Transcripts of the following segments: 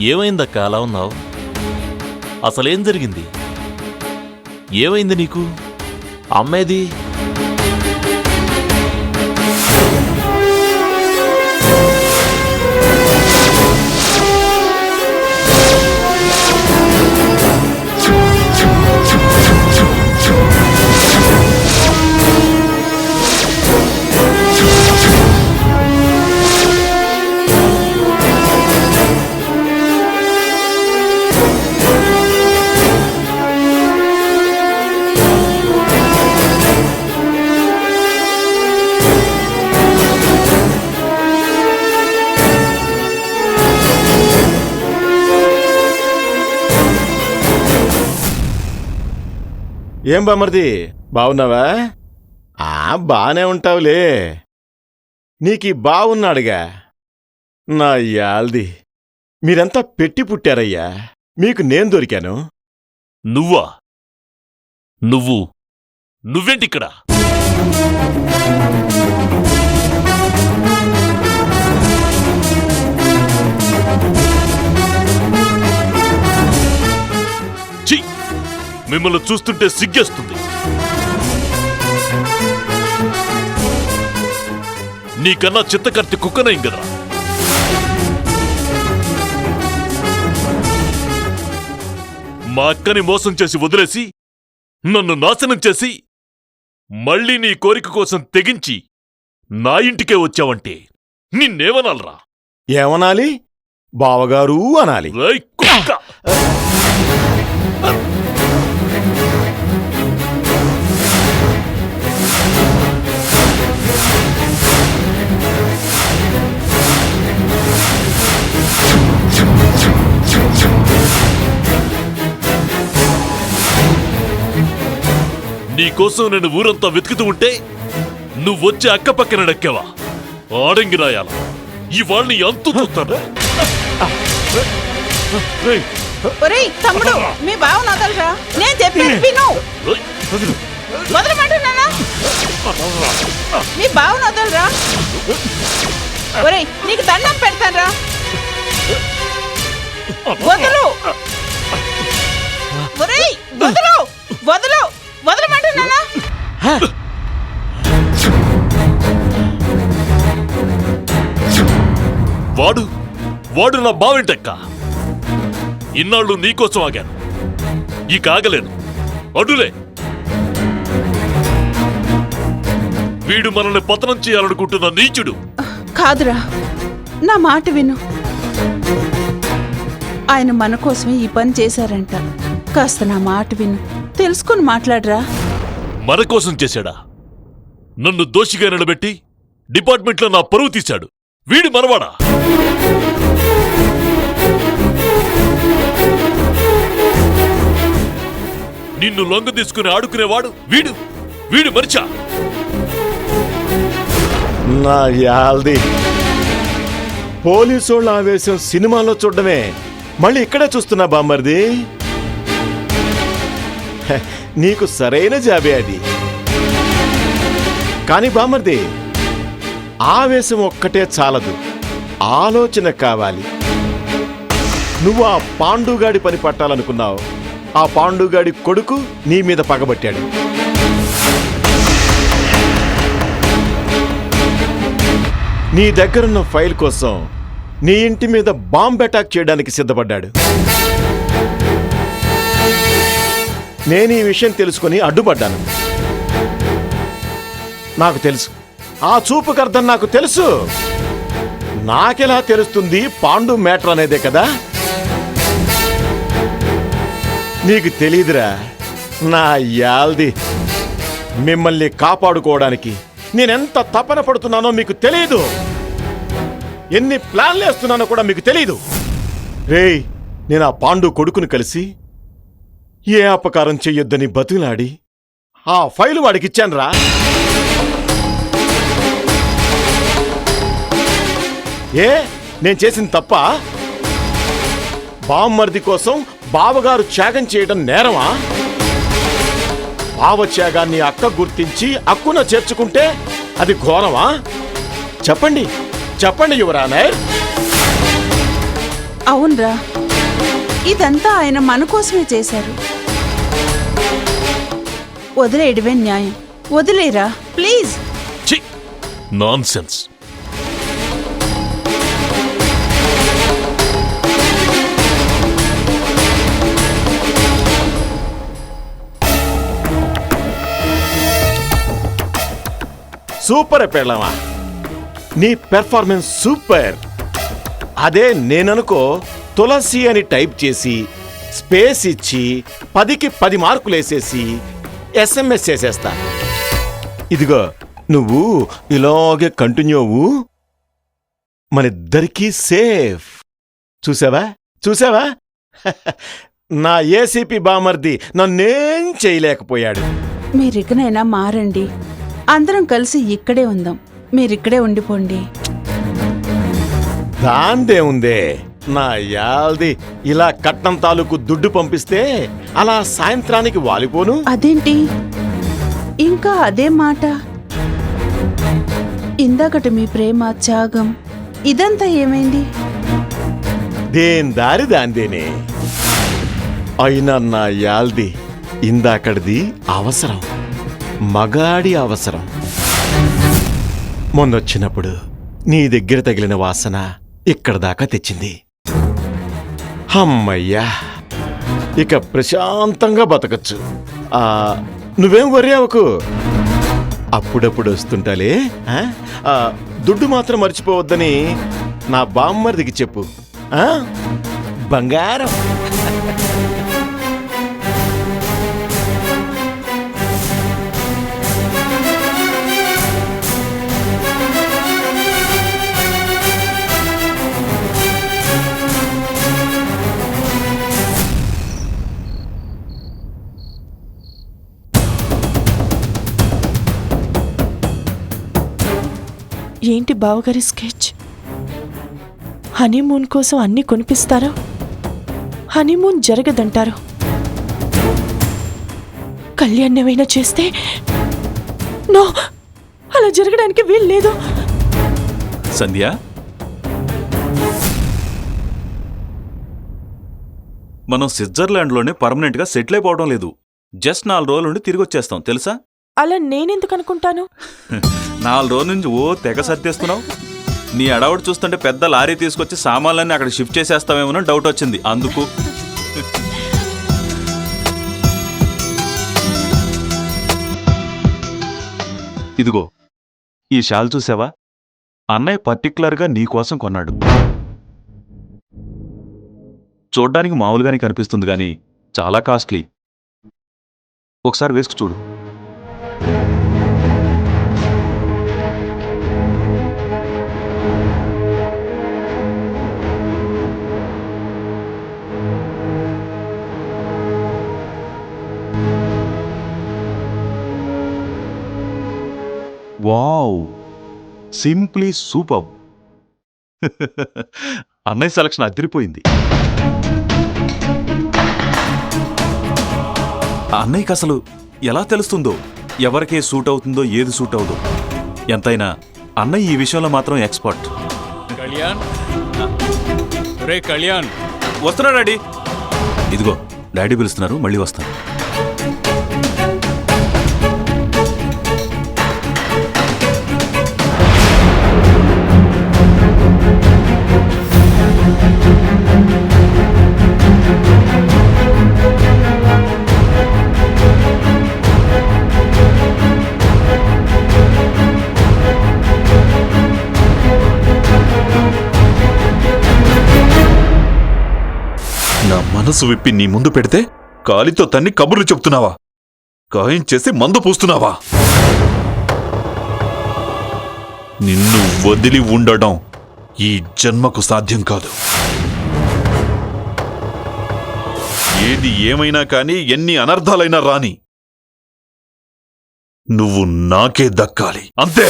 ఏమైందక్క అలా ఉన్నావు? అసలేం జరిగింది? ఏమైంది నీకు? అమ్మేది? ఏం బామర్ది, బావున్నావా? బానే ఉంటావులే. నీకీ బావున్నాడుగా. నా యాల్ది, మీరంతా పెట్టి పుట్టారయ్యా. మీకు నేను దొరికాను. నువ్వా? నువ్వేంటిక్కడ? ఛీ! మిమ్మల్ని చూస్తుంటే సిగ్గేస్తుంది. నీకన్నా చిత్తకర్తి కుక్కనయం కదరా. మా అక్కని మోసం చేసి వదిలేసి నన్ను నాశనం చేసి మళ్ళీ నీ కోరిక కోసం తెగించి నా ఇంటికే వచ్చావంటే నిన్నేమనాలరా? ఏమనాలి? బావగారు అనాలి. రేయ్ కుక్క! నీకోసం నేను ఊరంతా వెతుకుతూ ఉంటే నువ్వొచ్చి అక్కపక్కన నక్కావా? ఆడంగి రాయాల ఇవాళ నీ అంతు చూస్తాను. ఒరేయ్ తమ్ముడు, మీ బావను వదలరా. నేను చెప్పేది విను. వదలమంటున్నానా? మీ బావను వదలరా. ఒరేయ్ నీకు దండం పెడతానరా. వదలు. ఒరేయ్ వదలు, వదలు, వదలమంటున్నానా? వాడు నా బావేంటక్క. ఇన్నాళ్ళు నీకోసం ఆగాను, ఇక ఆగలేను. అడులే, వీడు మనల్ని పతనం చేయాలనుకుంటున్న నీచుడు. కాదురా, నా మాట విను. ఆయన మన కోసమే ఈ పని చేశారంట. కాస్త నా మాట విను, తెలుసుకుని మాట్లాడరా. మన కోసం చేశాడా? నన్ను దోషిగా నిలబెట్టి డిపార్ట్మెంట్లో నా పరువు తీశాడు. వీడు మనవాడా? నిన్ను లొంగ తీసుకుని ఆడుకునేవాడు వీడు మరిచా? నా యాల్ది, పోలీసోళ్ళ ఆవేశం సినిమాలో చూడడమే, మళ్ళీ ఇక్కడే చూస్తున్నా బామ్మర్ది. నీకు సరైన జాబే అది. కాని బామ్మర్ది, ఆవేశం ఒక్కటే చాలదు, ఆలోచన కావాలి. నువ్వు ఆ పాండుగాడి పని పట్టాలనుకున్నావు. ఆ పాండుగాడి కొడుకు నీ మీద పగబట్టాడు. నీ దగ్గరున్న ఫైల్ కోసం నీ ఇంటి మీద బాంబ్ అటాక్ చేయడానికి సిద్ధపడ్డాడు. నేను ఈ విషయం తెలుసుకుని అడ్డుపడ్డాను. నాకు తెలుసు, ఆ చూపుకు అర్థం నాకు తెలుసు. నాకెలా తెలుస్తుంది పాండు మ్యాటర్ అనేదే కదా. నీకు తెలీదురా నా యాల్ది. మిమ్మల్ని కాపాడుకోవడానికి నేనెంత తపన పడుతున్నానో మీకు తెలీదు. ఎన్ని ప్లాన్లు వేస్తున్నానో కూడా మీకు తెలీదు. రేయ్, నేను ఆ పాండు కొడుకును కలిసి ఏ అపకారం చెయ్యొద్దని బతులాడి ఆ ఫైలు వాడికిచ్చానురా. ఏ నేను చేసిన తప్ప? బామ్మర్ది కోసం బావగారు త్యాగం చేయడం నేరమా? బావ త్యాగాన్ని అక్క గుర్తించి అక్కున చేర్చుకుంటే అది ఘోరమా? చెప్పండి చెప్పండి యువరానర్. అవునరా, ఇదంతా ఆయన మన కోసమే చేశారు. వదిలేయడమే న్యాయం. వదిలేరా ప్లీజ్. ఛీ నాన్సెన్స్. సూపర్ పెళ్ళమా, నీ పెర్ఫార్మెన్స్ సూపర్. అదే నేననుకో తులసి అని టైప్ చేసి స్పేస్ ఇచ్చి 10కి 10 మార్కులు వేసేసి SMS చేసేస్తా. ఇదిగో నువ్వు ఇలాగే కంటిన్యూ అవ్వు, మనిద్దరికీ సేఫ్. చూసావా చూసావా నా ఏసీపీ బామర్ది నన్నేం చేయలేకపోయాడు. మీరికనైనా మారండి. అందరం కలిసి ఇక్కడే ఉందాం. మీరిక్కడే ఉండిపోండి. దాందే ఉందే, నా యాల్ది ఇలా కట్నం తాలూకు దుడ్డు పంపిస్తే అలా సాయంత్రానికి వాలిపోను. అదేంటి ఇంకా అదే మాట? ఇందాకటి మీ ప్రేమ త్యాగం ఇదంతా ఏమైంది? దేని దారి దాందేనే. అయినా నా యాల్ది ఇందాకడిది అవసరం, మగాడి అవసరం. మొన్నొచ్చినప్పుడు నీ దగ్గర తగిలిన వాసన ఇక్కడ దాకా తెచ్చింది. అమ్మయ్యా, ఇక ప్రశాంతంగా బతకచ్చు. నువ్వేం వర్యావకు, అప్పుడప్పుడు వస్తుంటాలే. దుడ్డు మాత్రం మర్చిపోవద్దని నా బామ్మర్దికి చెప్పు. బంగారం. ఏంటి బావగారి స్కెచ్? హనీమూన్ కోసం అన్నీ కొనిపిస్తారా? హనీమూన్ జరగదంటారు. కళ్యాణమైనా చేస్తే నో, అలా జరగడానికి వీలు లేదు. సంధ్య, మనం స్విట్జర్లాండ్లోనే పర్మనెంట్గా సెటిల్ అయిపోవడం లేదు. జస్ట్ 4 రోజుల నుండి తిరిగి వచ్చేస్తాం తెలుసా? అలా నేనెందుకు అనుకుంటాను? 4 రోజుల నుంచి తెగ సర్దేస్తున్నావు. నీ అడవుడు చూస్తుంటే పెద్ద లారీ తీసుకొచ్చి సామాన్లన్నీ అక్కడ షిఫ్ట్ చేసేస్తావేమో డౌట్ వచ్చింది అందుకు. ఇదిగో ఈ షాల్ చూసావా? అన్నయ్య పర్టిక్యులర్గా నీకోసం కొన్నాడు. చూడ్డానికి మామూలుగానే కనిపిస్తుంది కానీ చాలా కాస్ట్లీ. ఒకసారి వేసుకు చూడు. Wow, simply super. అన్నయ్య సెలక్షన్ అదిరిపోయింది. అన్నయ్యకి అసలు ఎలా తెలుస్తుందో ఎవరికే సూట్ అవుతుందో ఏది సూట్ అవుదో. ఎంతైనా అన్నయ్య ఈ విషయంలో మాత్రం ఎక్స్పర్ట్. కళ్యాణ్, రే కళ్యాణ్. వస్తున్నా డాడీ. ఇదిగో డాడీ పిలుస్తున్నారు, మళ్ళీ వస్తాను. నా మనసు విప్పి నీ ముందు పెడితే కాలితో తన్ని కబుర్లు చెప్తున్నావా? గాయం చేసి మందు పూస్తున్నావా? నిన్ను వదిలి ఉండడం ఈ జన్మకు సాధ్యం కాదు. ఏది ఏమైనా కానీ, ఎన్ని అనర్థాలైనా రాని, నువ్వు నాకే దక్కాలి, అంతే.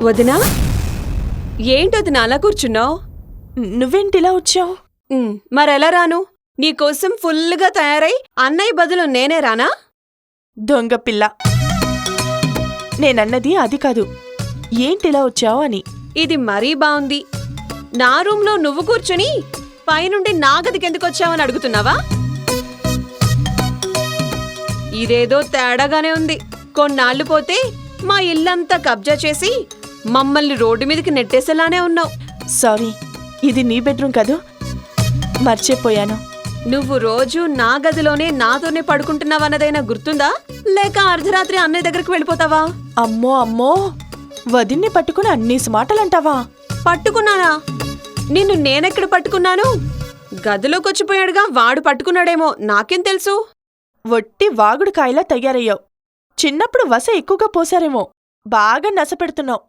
వదినా, ఏంటొదినా అలా కూర్చున్నావు? నువ్వేంటి ఇలా వచ్చావు? మరెలా రాను? నీకోసం ఫుల్గా తయారై అన్నయ్య బదులు నేనే రానా? దొంగ పిల్ల. నేనన్నది అది కాదు. ఏంటిలా వచ్చావు అని. ఇది మరీ బావుంది. నా రూంలో నువ్వు కూర్చొని పైనుండి నా గదికెందుకొచ్చావని అడుగుతున్నావా? ఇదేదో తేడాగానే ఉంది. కొన్నాళ్ళు పోతే మా ఇల్లంతా కబ్జా చేసి మమ్మల్ని రోడ్డు మీదకి నెట్టేసేలానే ఉన్నావు. సారీ, ఇది నీ బెడ్రూమ్ కదూ, మర్చిపోయాను. నువ్వు రోజు నా గదిలోనే నాతోనే పడుకుంటున్నావన్నదైనా గుర్తుందా? లేక అర్ధరాత్రి అన్నయ్య దగ్గరికి వెళ్ళిపోతావా? అమ్మో అమ్మో, వదిన్ని పట్టుకుని అన్నీసి మాటలంటావా? పట్టుకున్నానా? నిన్ను నేనెక్కడ పట్టుకున్నాను? గదిలోకొచ్చిపోయాడుగా, వాడు పట్టుకున్నాడేమో, నాకేం తెలుసు? వట్టి వాగుడుకాయలా తయారయ్యావు. చిన్నప్పుడు వస ఎక్కువగా పోసారేమో, బాగా నసపెడుతున్నావు.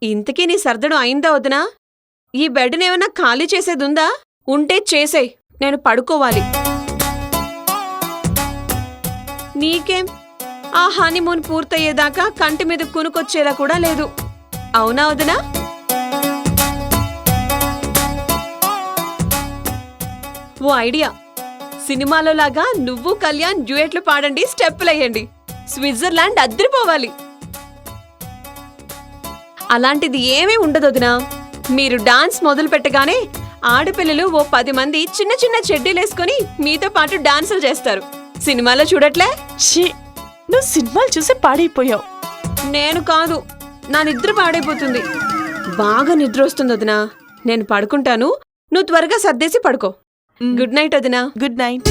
ఇంతకీ నీ సర్దడం అయిందా వదినా? ఈ బెడ్నేమన్నా ఖాళీ చేసేదుందా? ఉంటే చేసేయ్, నేను పడుకోవాలి. నీకేం, ఆ హనీమూన్ పూర్తయ్యేదాకా కంటి మీద కునుకొచ్చేలా కూడా లేదు. అవునా వదినా? ఓ ఐడియా. సినిమాలో లాగా నువ్వు కళ్యాణ్ డ్యూయెట్లు పాడండి, స్టెప్పులెయ్యండి. స్విట్జర్లాండ్ అద్దరిపోవాలి. అలాంటిది ఏమీ ఉండదు వదినా. మీరు డాన్స్ మొదలు పెట్టగానే ఆడపిల్లలు ఓ 10 మంది చిన్న చిన్న చెడ్డీలేసుకుని మీతో పాటు డాన్సులు చేస్తారు. సినిమాలో చూడట్లే? ఛీ, నువ్వు సినిమాలు చూసి పాడైపోయావు. నేను కాదు, నా నిద్ర పాడైపోతుంది. బాగా నిద్ర వస్తుంది వదినా. నేను పడుకుంటాను, నువ్వు త్వరగా సర్దేసి పడుకో. గుడ్ నైట్ వదినా. Good night.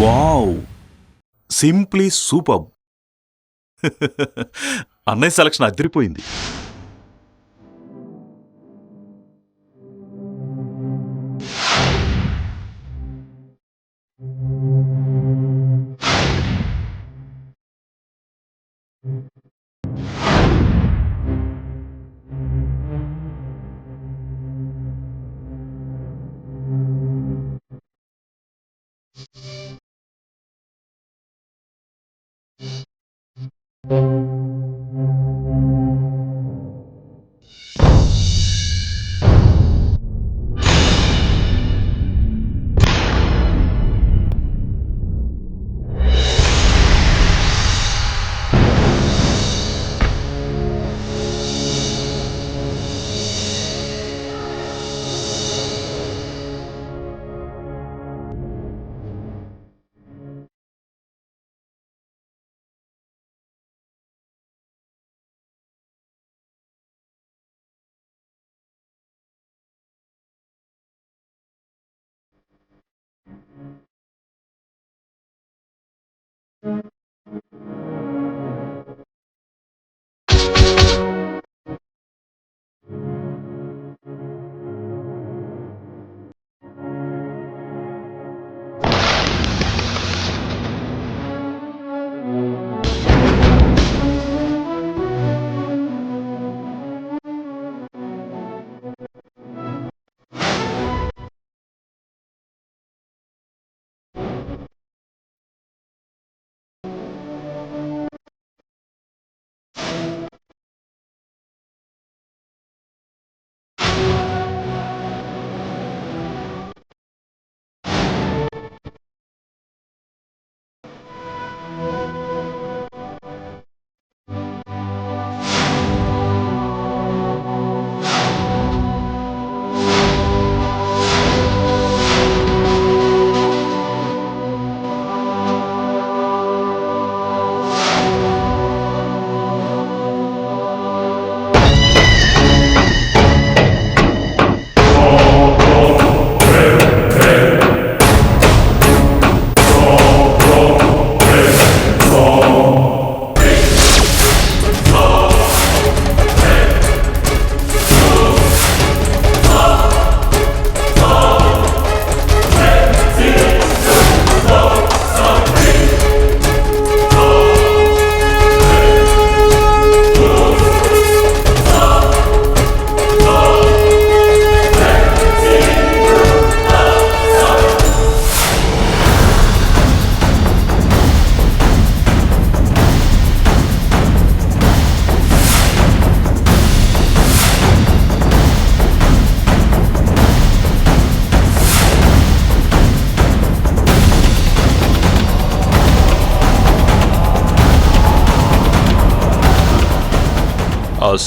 Wow, simply super. అన్నయ్య సెలక్షన్ అదిరిపోయింది.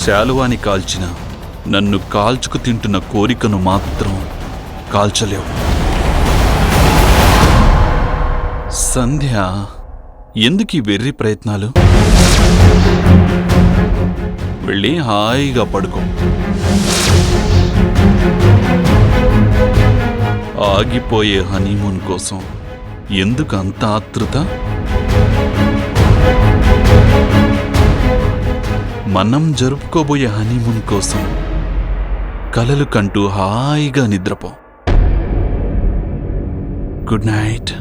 శాలువాని కాల్చిన నన్ను కాల్చుకు తింటున్న కోరికను మాత్రం కాల్చలేవు. సంధ్య, ఎందుకు ఈ వెర్రి ప్రయత్నాలు? వెళ్ళి హాయిగా పడుకో. ఆగిపోయే హనీమూన్ కోసం ఎందుకు అంత ఆతృత? మనం జరుపుకోబోయే హనీమూన్ కోసం కలలు కంటూ హాయిగా నిద్రపో. Good night,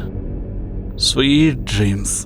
sweet dreams.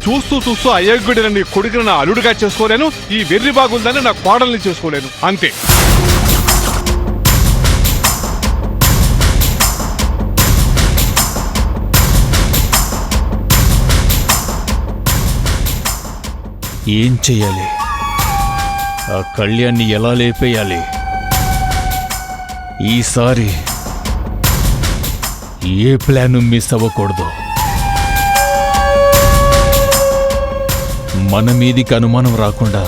చూస్తూ చూస్తూ అయ్యగుడిన నీ కొడుకుని నా అల్లుడుగా చేసుకోలేను, ఈ వెర్రి బాగుందని నా కోడల్ని చేసుకోలేను, అంతే. ఏం చెయ్యాలి? ఆ కళ్యాణ్ని ఎలా లేపేయాలి? ఈసారి ఏ ప్లాను మిస్ అవ్వకూడదు. మన మీదికి అనుమానం రాకుండా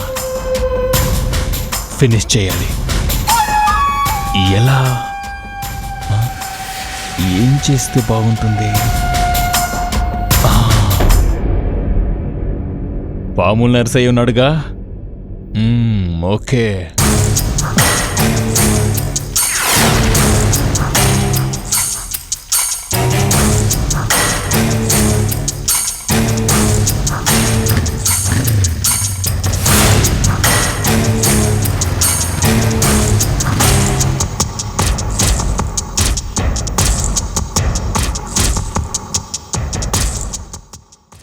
ఫినిష్ చేయాలి. ఎలా? ఏం చేస్తే బాగుంటుంది? పాముల నరసయ్య ఉన్నాడుగా. ఓకే.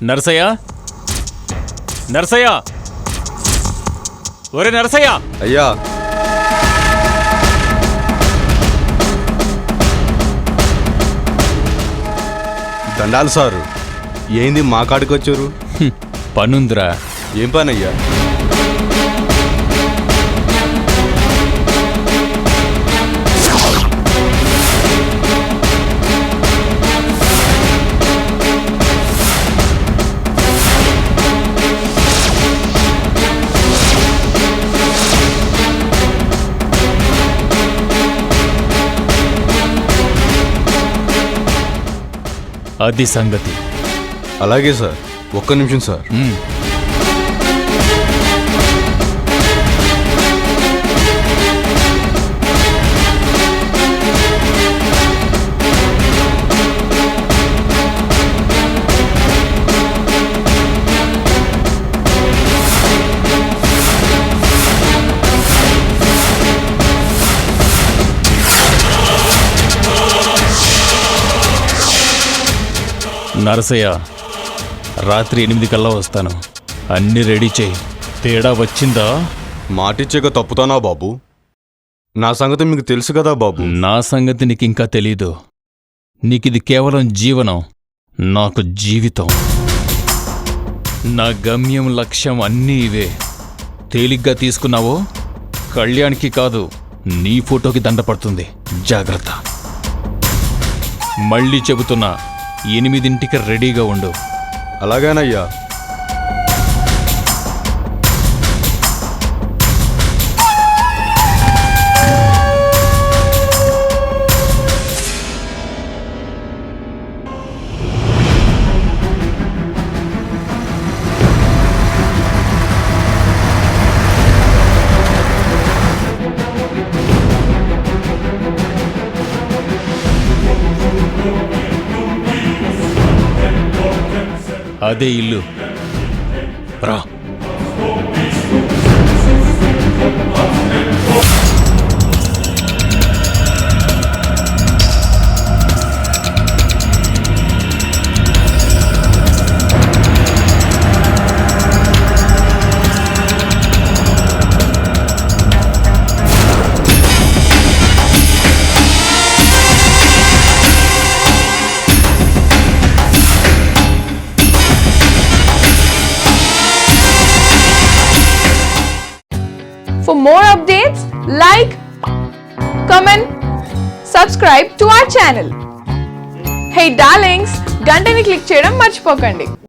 నరసయ్య, నరసయ్య, ఒరే నరసయ్య! అయ్యా, దండాలు సారు. ఏంది మా కాడికి వచ్చారు? పనుందిరా. ఏం పని అయ్యా? అది సంగతి. అలాగే సార్, ఒక్క నిమిషం సార్. నరసయ్య, రాత్రి 8 కల్లా వస్తాను. అన్నీ రెడీ చేయి. తేడా వచ్చిందా? మాటిచ్చాక తప్పుతానా బాబు? నా సంగతి మీకు తెలుసు కదా బాబు. నా సంగతి నీకింకా తెలీదు. నీకిది కేవలం జీవనం, నాకు జీవితం. నా గమ్యం, లక్ష్యం అన్నీ ఇవే. తేలిగ్గా తీసుకున్నావో కళ్యాణ్కి కాదు, నీ ఫోటోకి దండ పడుతుంది. జాగ్రత్త. మళ్ళీ చెబుతున్నా, 8ంటికి రెడీగా ఉండు. అలాగేనయ్యా. అదే ఇల్లు. రా. updates, like, comment, subscribe to our channel. Hey darlings, గంటని click చేయడం మర్చిపోకండి.